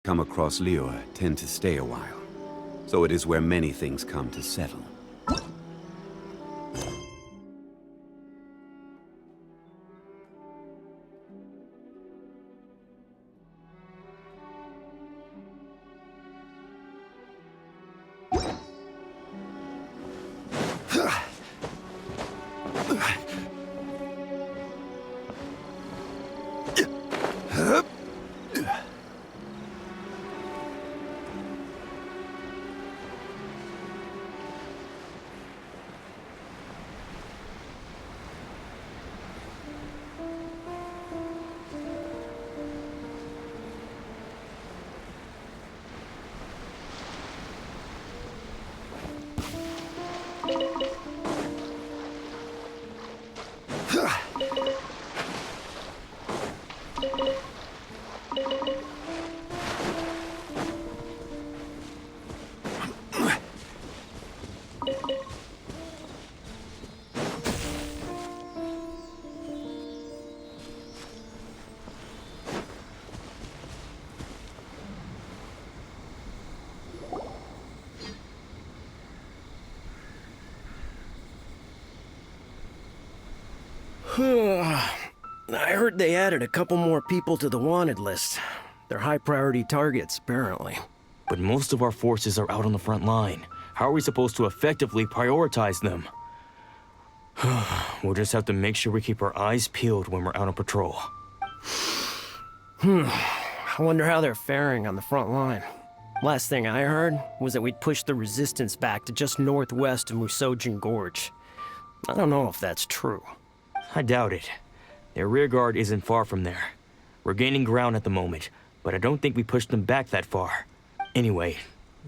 come across Lior tend to stay a while. So it is where many things come to settle. I heard they added a couple more people to the wanted list. They're high-priority targets, apparently. But most of our forces are out on the front line. How are we supposed to effectively prioritize them? We'll just have to make sure we keep our eyes peeled when we're out on patrol. I wonder how they're faring on the front line. Last thing I heard was that we'd pushed the resistance back to just northwest of Musojin Gorge. I don't know if that's true. I doubt it. Their rearguard isn't far from there. We're gaining ground at the moment, but I don't think we pushed them back that far. Anyway,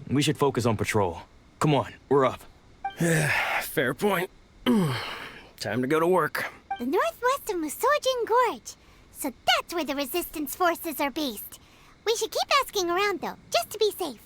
we should focus on patrol. Come on, we're up. Fair point. Time to go to work. The northwest of Musojin Gorge. So that's where the resistance forces are based. We should keep asking around, though, just to be safe.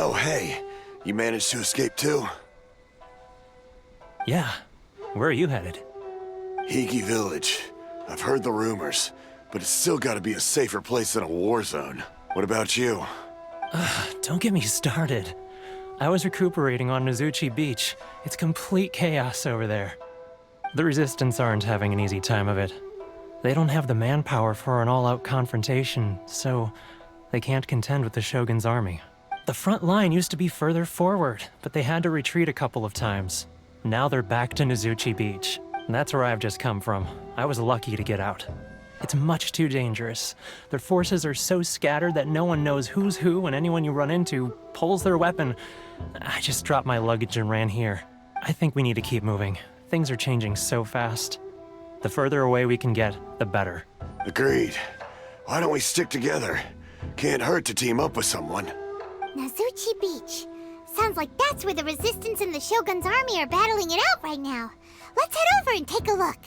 Oh, hey. You managed to escape too? Yeah. Where are you headed? Higi Village. I've heard the rumors, but it's still gotta be a safer place than a war zone. What about you? Don't get me started. I was recuperating on Nozuchi Beach. It's complete chaos over there. The Resistance aren't having an easy time of it. They don't have the manpower for an all-out confrontation, so they can't contend with the Shogun's army. The front line used to be further forward, but they had to retreat a couple of times. Now they're back to Nozuchi Beach. That's where I've just come from. I was lucky to get out. It's much too dangerous. Their forces are so scattered that no one knows who's who, and anyone you run into pulls their weapon. I just dropped my luggage and ran here. I think we need to keep moving. Things are changing so fast. The further away we can get, the better. Agreed. Why don't we stick together? Can't hurt to team up with someone. Nozuchi Beach. Sounds like that's where the Resistance and the Shogun's army are battling it out right now. Let's head over and take a look.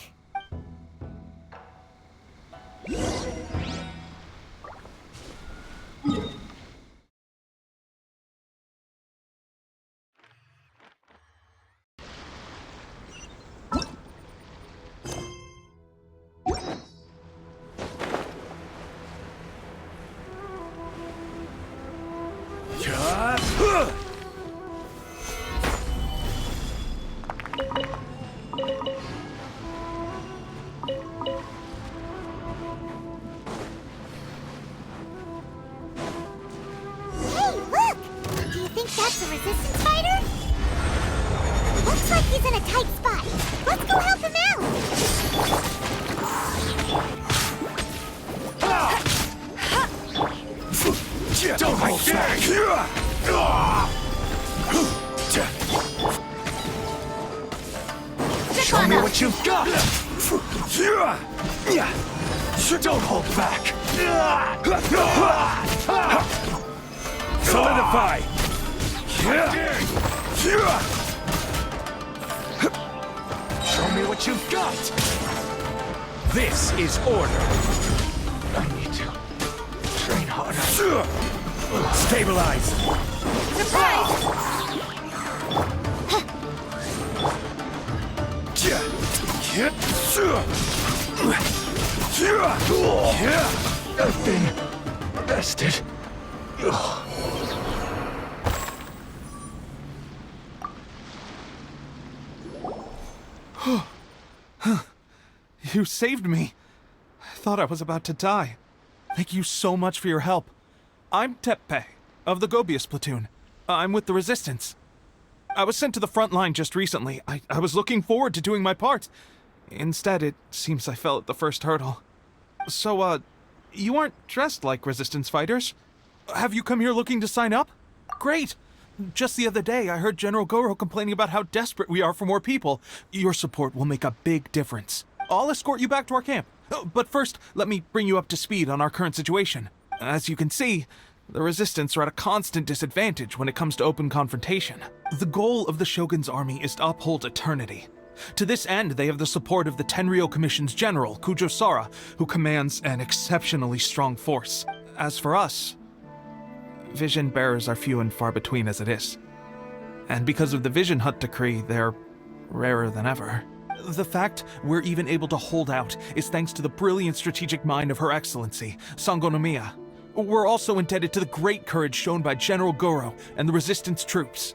resistance fighter? Looks like he's in a tight spot. Let's go help him out! Don't hold back! Show me what you've got! Don't hold back! Solidify! Show me what you've got! This is order. I need to train harder. Stabilize! Surprise! I've been bested. You saved me. I thought I was about to die. Thank you so much for your help. I'm Tepe, of the Gobius platoon. I'm with the Resistance. I was sent to the front line just recently. I was looking forward to doing my part. Instead, it seems I fell at the first hurdle. So, you aren't dressed like Resistance fighters? Have you come here looking to sign up? Great! Just the other day, I heard General Goro complaining about how desperate we are for more people. Your support will make a big difference. I'll escort you back to our camp. But first, let me bring you up to speed on our current situation. As you can see, the Resistance are at a constant disadvantage when it comes to open confrontation. The goal of the Shogun's army is to uphold eternity. To this end, they have the support of the Tenryou Commission's general, Kujo Sara, who commands an exceptionally strong force. As for us, vision bearers are few and far between as it is. And because of the Vision Hut decree, they're rarer than ever. The fact we're even able to hold out is thanks to the brilliant strategic mind of Her Excellency, Sangonomiya. We're also indebted to the great courage shown by General Goro and the Resistance troops.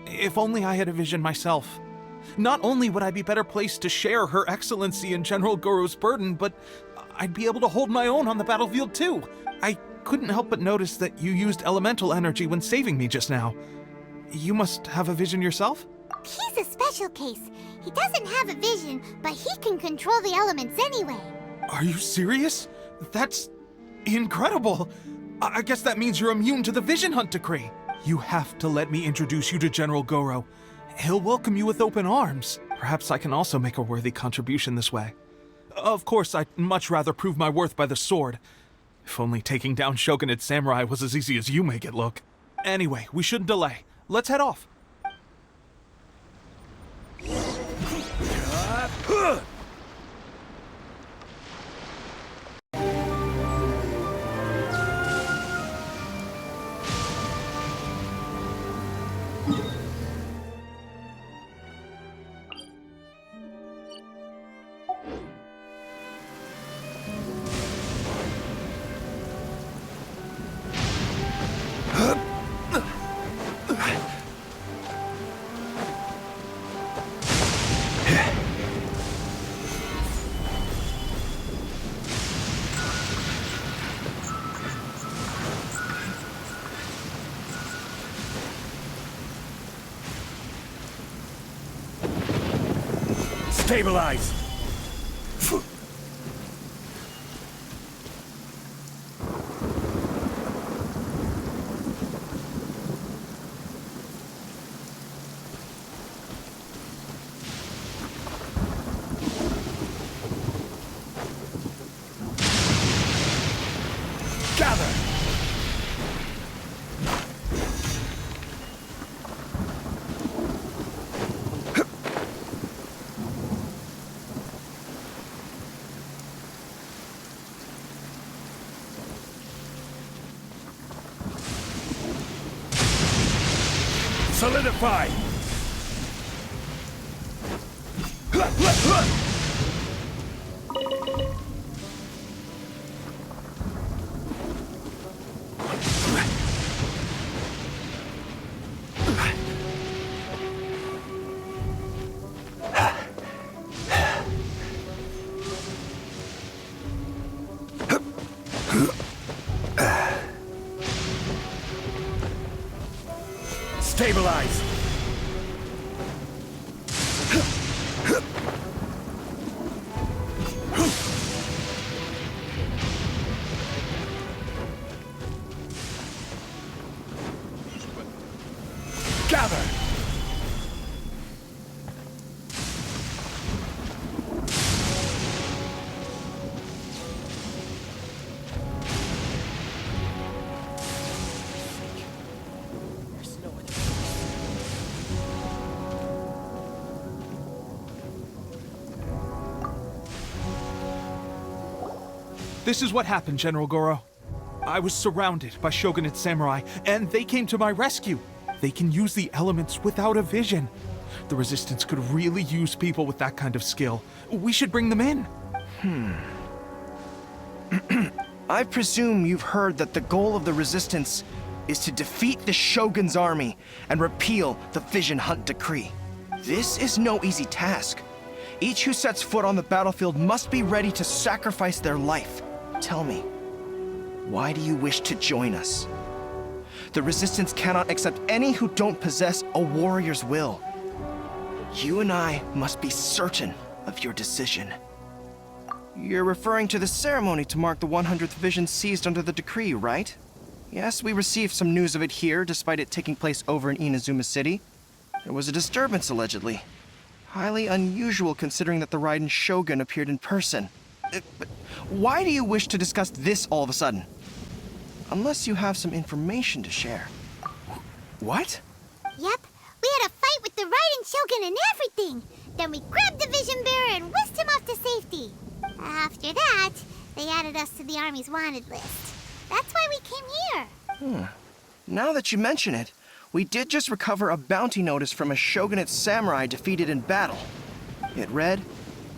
If only I had a vision myself. Not only would I be better placed to share Her Excellency and General Goro's burden, but I'd be able to hold my own on the battlefield too. I couldn't help but notice that you used elemental energy when saving me just now. You must have a vision yourself? He's a special case. He doesn't have a vision, but he can control the elements anyway. Are you serious? That's incredible. I guess that means you're immune to the Vision Hunt decree. You have to let me introduce you to General Goro. He'll welcome you with open arms. Perhaps I can also make a worthy contribution this way. Of course, I'd much rather prove my worth by the sword. If only taking down Shogunate samurai was as easy as you make it look. Anyway, we shouldn't delay. Let's head off. Stabilize! Gather! Solidify! Stabilize! Gather! This is what happened, General Goro. I was surrounded by Shogunate samurai, and they came to my rescue. They can use the elements without a vision. The Resistance could really use people with that kind of skill. We should bring them in. I presume you've heard that the goal of the Resistance is to defeat the Shogun's army and repeal the Vision Hunt Decree. This is no easy task. Each who sets foot on the battlefield must be ready to sacrifice their life. Tell me, why do you wish to join us? The Resistance cannot accept any who don't possess a warrior's will. You and I must be certain of your decision. You're referring to the ceremony to mark the 100th Vision seized under the decree, right? Yes, we received some news of it here, despite it taking place over in Inazuma City. There was a disturbance, allegedly. Highly unusual considering that the Raiden Shogun appeared in person. But why do you wish to discuss this all of a sudden? Unless you have some information to share. What? Yep, we had a fight with the Raiden Shogun and everything. Then we grabbed the Vision Bearer and whisked him off to safety. After that, they added us to the Army's wanted list. That's why we came here. Now that you mention it, we did just recover a bounty notice from a Shogunate samurai defeated in battle. It read,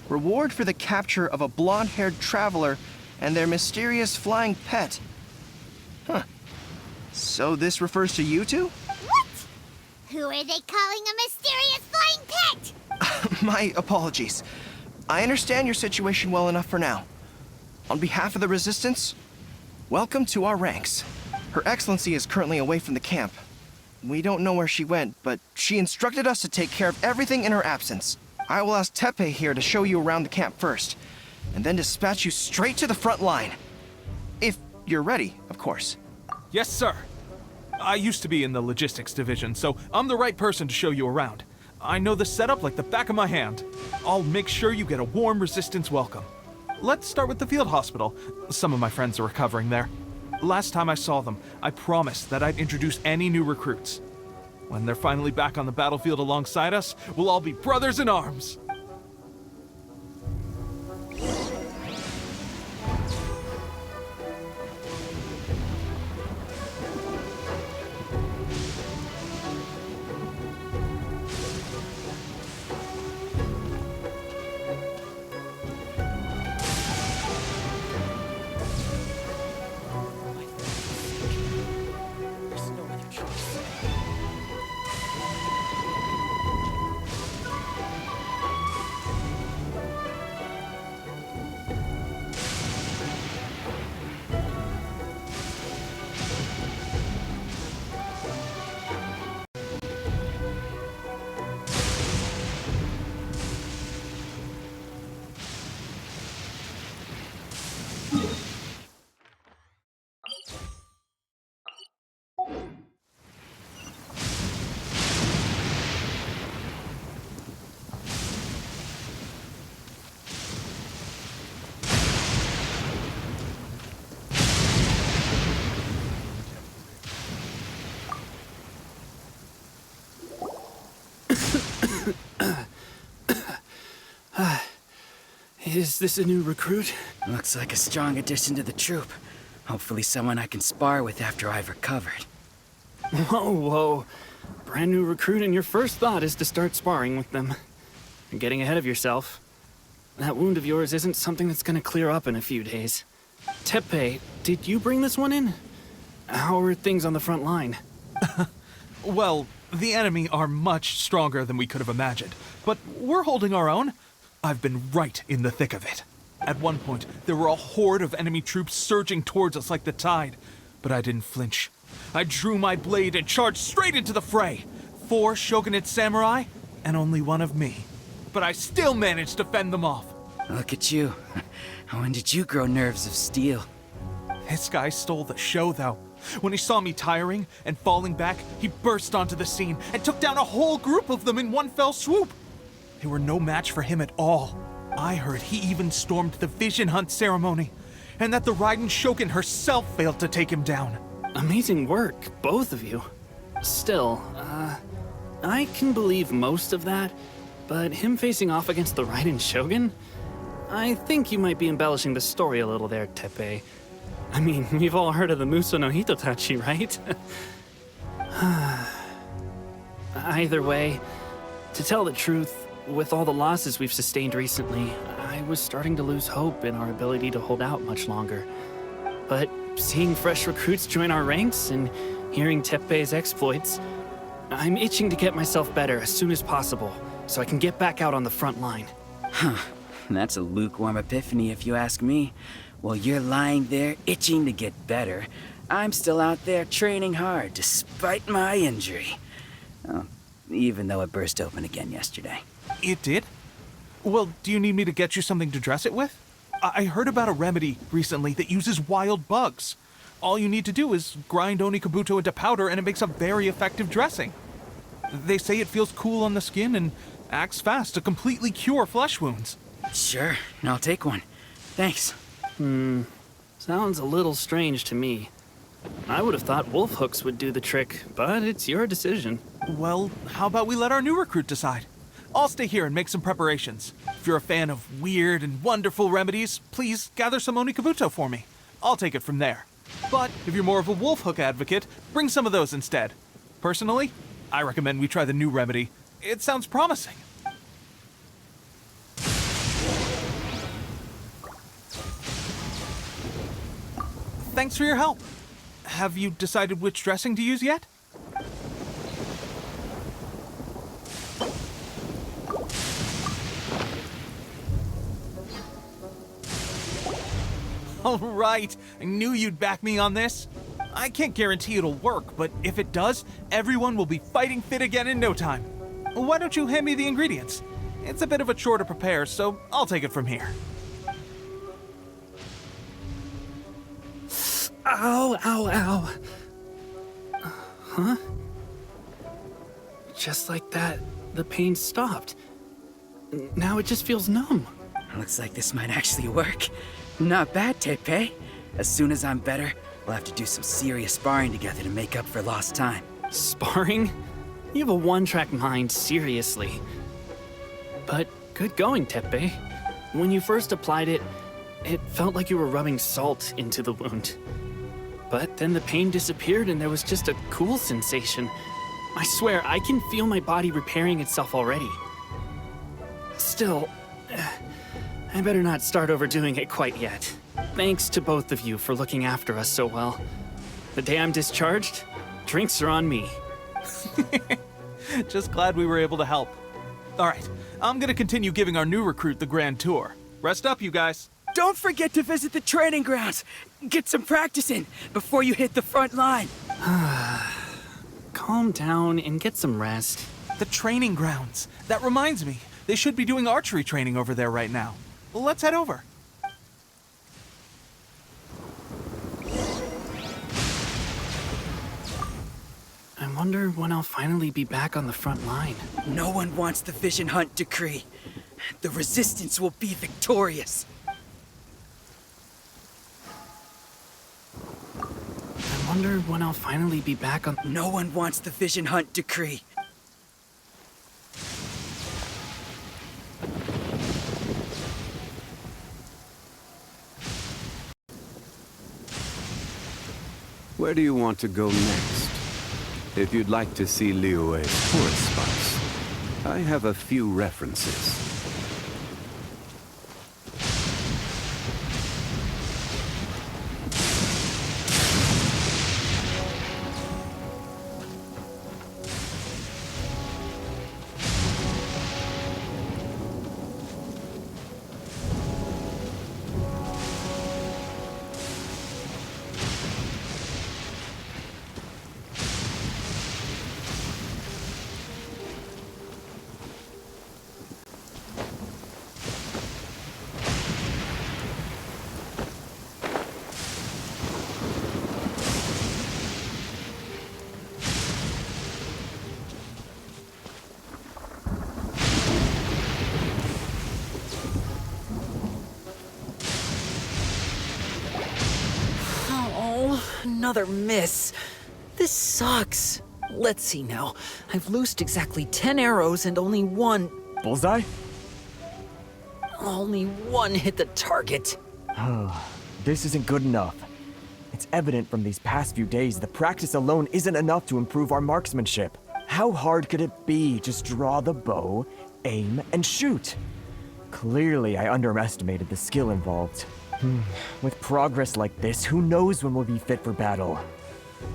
"Reward for the capture of a blonde-haired traveler and their mysterious flying pet." So this refers to you two? What? Who are they calling a mysterious flying pet? My apologies. I understand your situation well enough for now. On behalf of the Resistance, welcome to our ranks. Her Excellency is currently away from the camp. We don't know where she went, but she instructed us to take care of everything in her absence. I will ask Teppei here to show you around the camp first, and then dispatch you straight to the front line. If you're ready, of course. Yes, sir. I used to be in the logistics division, so I'm the right person to show you around. I know the setup like the back of my hand. I'll make sure you get a warm Resistance welcome. Let's start with the field hospital. Some of my friends are recovering there. Last time I saw them, I promised that I'd introduce any new recruits. When they're finally back on the battlefield alongside us, we'll all be brothers in arms. Is this a new recruit? Looks like a strong addition to the troop. Hopefully someone I can spar with after I've recovered. Whoa, whoa. Brand new recruit and your first thought is to start sparring with them. You're getting ahead of yourself. That wound of yours isn't something that's gonna clear up in a few days. Teppei, did you bring this one in? How are things on the front line? Well, the enemy are much stronger than we could have imagined, but we're holding our own. I've been right in the thick of it. At one point, there were a horde of enemy troops surging towards us like the tide, but I didn't flinch. I drew my blade and charged straight into the fray. 4 shogunate samurai and only 1 of me. But I still managed to fend them off. Look at you. When did you grow nerves of steel? This guy stole the show, though. When he saw me tiring and falling back, he burst onto the scene and took down a whole group of them in one fell swoop. They were no match for him at all. I heard he even stormed the vision hunt ceremony, and that the Raiden Shogun herself failed to take him down. Amazing work, both of you. Still, I can believe most of that, but him facing off against the Raiden Shogun? I think you might be embellishing the story a little there, Teppei. I mean, we've all heard of the Muso no Hitotachi, right? Either way, to tell the truth, with all the losses we've sustained recently, I was starting to lose hope in our ability to hold out much longer. But seeing fresh recruits join our ranks and hearing Teppei's exploits, I'm itching to get myself better as soon as possible, so I can get back out on the front line. Huh. That's a lukewarm epiphany if you ask me. While you're lying there itching to get better, I'm still out there training hard despite my injury. Oh, even though it burst open again yesterday. It did? Well, do you need me to get you something to dress it with? I heard about a remedy recently that uses wild bugs. All you need to do is grind Onikabuto into powder and it makes a very effective dressing. They say it feels cool on the skin and acts fast to completely cure flesh wounds. Sure, I'll take one. Thanks. Sounds a little strange to me. I would have thought wolf hooks would do the trick, but it's your decision. Well, how about we let our new recruit decide? I'll stay here and make some preparations. If you're a fan of weird and wonderful remedies, please gather some Onikabuto for me. I'll take it from there. But if you're more of a wolf hook advocate, bring some of those instead. Personally, I recommend we try the new remedy. It sounds promising. Thanks for your help. Have you decided which dressing to use yet? All right, I knew you'd back me on this. I can't guarantee it'll work, but if it does, everyone will be fighting fit again in no time. Why don't you hand me the ingredients? It's a bit of a chore to prepare, so I'll take it from here. Ow, ow, ow. Huh? Just like that, the pain stopped. Now it just feels numb. Looks like this might actually work. Not bad, Teppei. As soon as I'm better, we'll have to do some serious sparring together to make up for lost time. Sparring? You have a one-track mind, seriously. But good going, Teppei. When you first applied it, it felt like you were rubbing salt into the wound. But then the pain disappeared and there was just a cool sensation. I swear, I can feel my body repairing itself already. Still, I better not start overdoing it quite yet. Thanks to both of you for looking after us so well. The day I'm discharged, drinks are on me. Just glad we were able to help. All right, I'm gonna continue giving our new recruit the grand tour. Rest up, you guys. Don't forget to visit the training grounds. Get some practice in before you hit the front line. Calm down and get some rest. The training grounds. That reminds me, they should be doing archery training over there right now. Let's head over. I wonder when I'll finally be back on the front line. No one wants the Vision Hunt decree. The Resistance will be victorious. I wonder when I'll finally be back on... No one wants the Vision Hunt decree. Where do you want to go next? If you'd like to see Liyue's tourist spots, I have a few references. another miss. This sucks. Let's see now. I've loosed exactly 10 arrows and only one... Bullseye? Only one hit the target. This isn't good enough. It's evident from these past few days that practice alone isn't enough to improve our marksmanship. How hard could it be? Just draw the bow, aim, and shoot. Clearly, I underestimated the skill involved. With progress like this, who knows when we'll be fit for battle?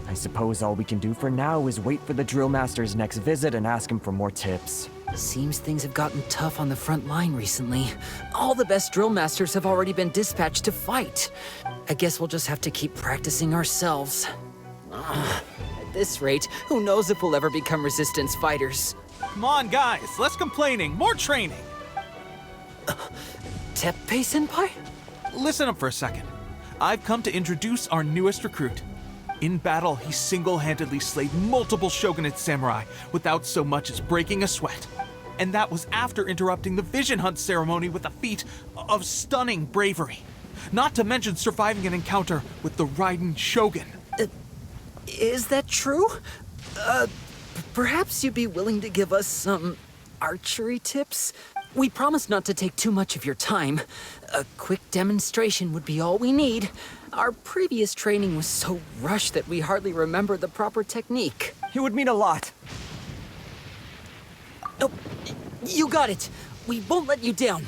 I suppose all we can do for now is wait for the drill master's next visit and ask him for more tips. Seems things have gotten tough on the front line recently. All the best drill masters have already been dispatched to fight. I guess we'll just have to keep practicing ourselves. At this rate, who knows if we'll ever become resistance fighters. Come on, guys, less complaining, more training. Teppei-senpai? Listen up for a second. I've come to introduce our newest recruit. In battle, he single-handedly slayed multiple shogunate samurai without so much as breaking a sweat. And that was after interrupting the vision hunt ceremony with a feat of stunning bravery. Not to mention surviving an encounter with the Raiden Shogun. Is that true? Perhaps you'd be willing to give us some archery tips? We promise not to take too much of your time. A quick demonstration would be all we need. Our previous training was so rushed that we hardly remember the proper technique. It would mean a lot. Oh, you got it. We won't let you down.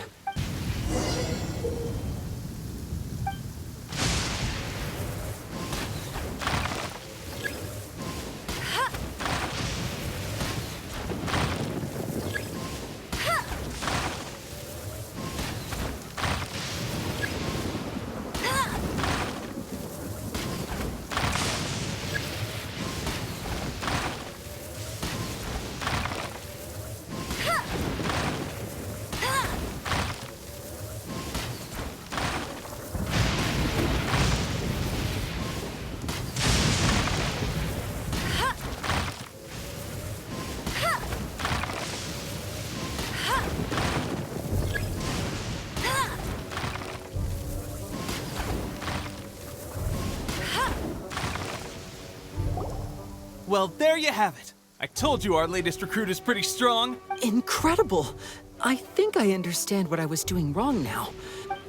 Well, there you have it. I told you our latest recruit is pretty strong. Incredible! I think I understand what I was doing wrong now.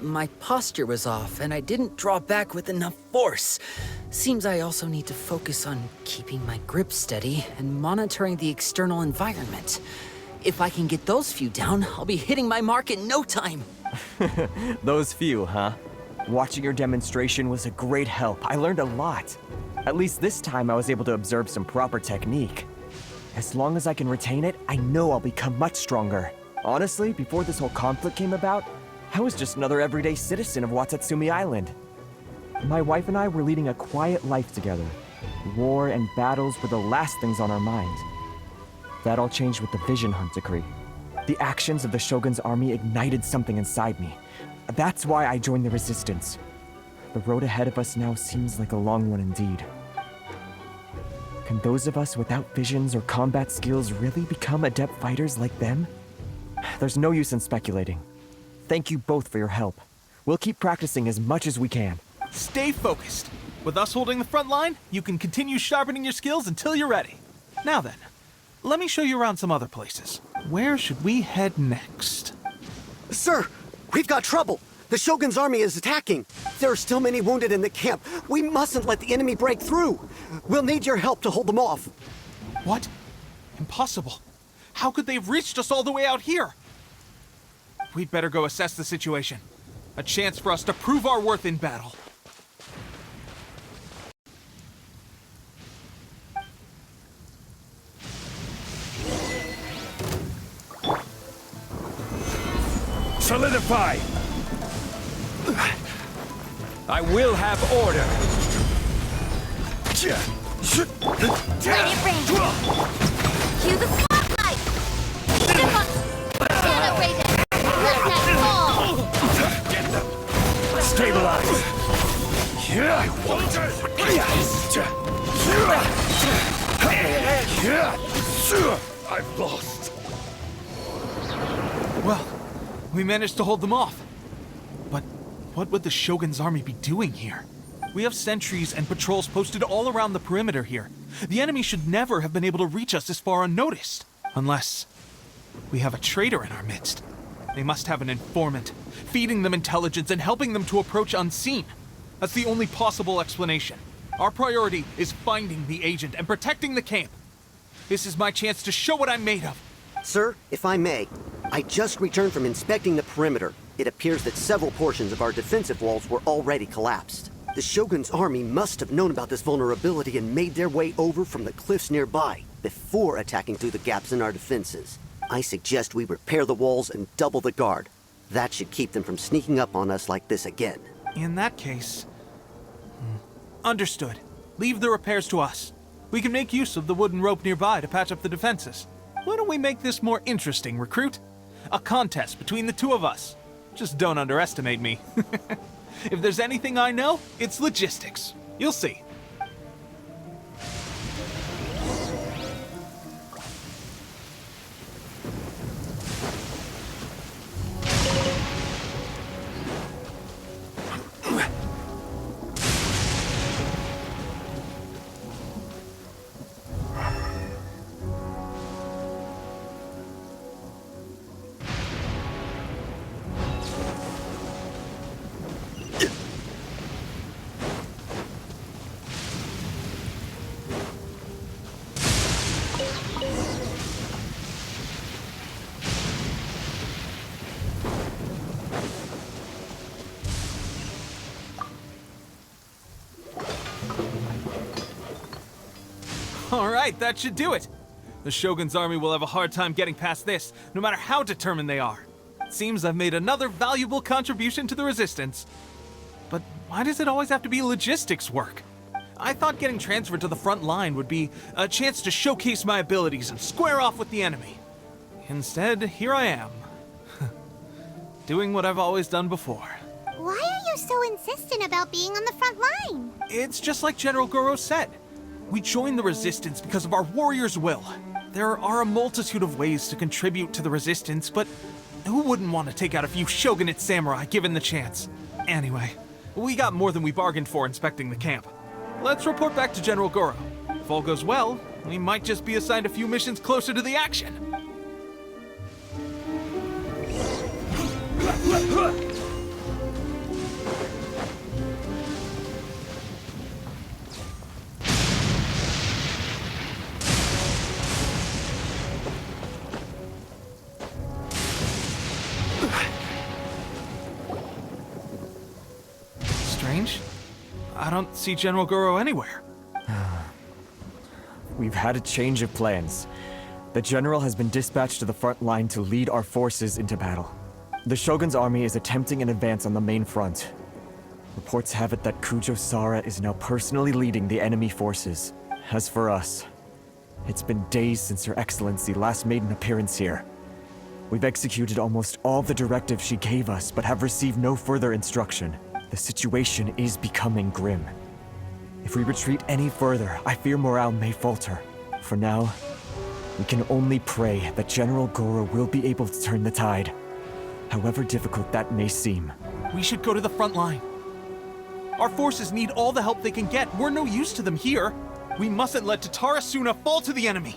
My posture was off, and I didn't draw back with enough force. Seems I also need to focus on keeping my grip steady and monitoring the external environment. If I can get those few down, I'll be hitting my mark in no time. Those few, huh? Watching your demonstration was a great help. I learned a lot. At least this time I was able to observe some proper technique. As long as I can retain it, I know I'll become much stronger. Honestly, before this whole conflict came about, I was just another everyday citizen of Watatsumi Island. My wife and I were leading a quiet life together. War and battles were the last things on our mind. That all changed with the Vision Hunt decree. The actions of the Shogun's army ignited something inside me. That's why I joined the Resistance. The road ahead of us now seems like a long one indeed. Can those of us without visions or combat skills really become adept fighters like them? There's no use in speculating. Thank you both for your help. We'll keep practicing as much as we can. Stay focused. With us holding the front line, you can continue sharpening your skills until you're ready. Now then, let me show you around some other places. Where should we head next? Sir, we've got trouble. The Shogun's army is attacking. There are still many wounded in the camp. We mustn't let the enemy break through. We'll need your help to hold them off. What? Impossible. How could they have reached us all the way out here? We'd better go assess the situation. A chance for us to prove our worth in battle. Solidify! I will have order. Let it rain. Cue the spotlight. Step up. Stand up, Raven. Let that fall. Stabilize. I won't. I've lost. Well, we managed to hold them off. But what would the Shogun's army be doing here? We have sentries and patrols posted all around the perimeter here. The enemy should never have been able to reach us this far unnoticed. Unless we have a traitor in our midst. They must have an informant, feeding them intelligence and helping them to approach unseen. That's the only possible explanation. Our priority is finding the agent and protecting the camp. This is my chance to show what I'm made of. Sir, if I may, I just returned from inspecting the perimeter. It appears that several portions of our defensive walls were already collapsed. The Shogun's army must have known about this vulnerability and made their way over from the cliffs nearby before attacking through the gaps in our defenses. I suggest we repair the walls and double the guard. That should keep them from sneaking up on us like this again. In that case... Understood. Leave the repairs to us. We can make use of the wooden rope nearby to patch up the defenses. Why don't we make this more interesting, recruit? A contest between the two of us. Just don't underestimate me. If there's anything I know, it's logistics. You'll see. All right, that should do it. The Shogun's army will have a hard time getting past this, no matter how determined they are. It seems I've made another valuable contribution to the Resistance. But why does it always have to be logistics work? I thought getting transferred to the front line would be a chance to showcase my abilities and square off with the enemy. Instead, here I am. Doing what I've always done before. Why are you so insistent about being on the front line? It's just like General Goro said. We joined the Resistance because of our warrior's will. There are a multitude of ways to contribute to the Resistance, but who wouldn't want to take out a few shogunate samurai given the chance? Anyway, we got more than we bargained for inspecting the camp. Let's report back to General Goro. If all goes well, we might just be assigned a few missions closer to the action. Strange. I don't see General Goro anywhere. We've had a change of plans. The general has been dispatched to the front line to lead our forces into battle. The Shogun's army is attempting an advance on the main front. Reports have it that Kujo Sara is now personally leading the enemy forces. As for us, it's been days since Her Excellency last made an appearance here. We've executed almost all the directives she gave us, but have received no further instruction. The situation is becoming grim. If we retreat any further, I fear morale may falter. For now, we can only pray that General Goro will be able to turn the tide, however difficult that may seem. We should go to the front line. Our forces need all the help they can get. We're no use to them here. We mustn't let Tatara Suna fall to the enemy.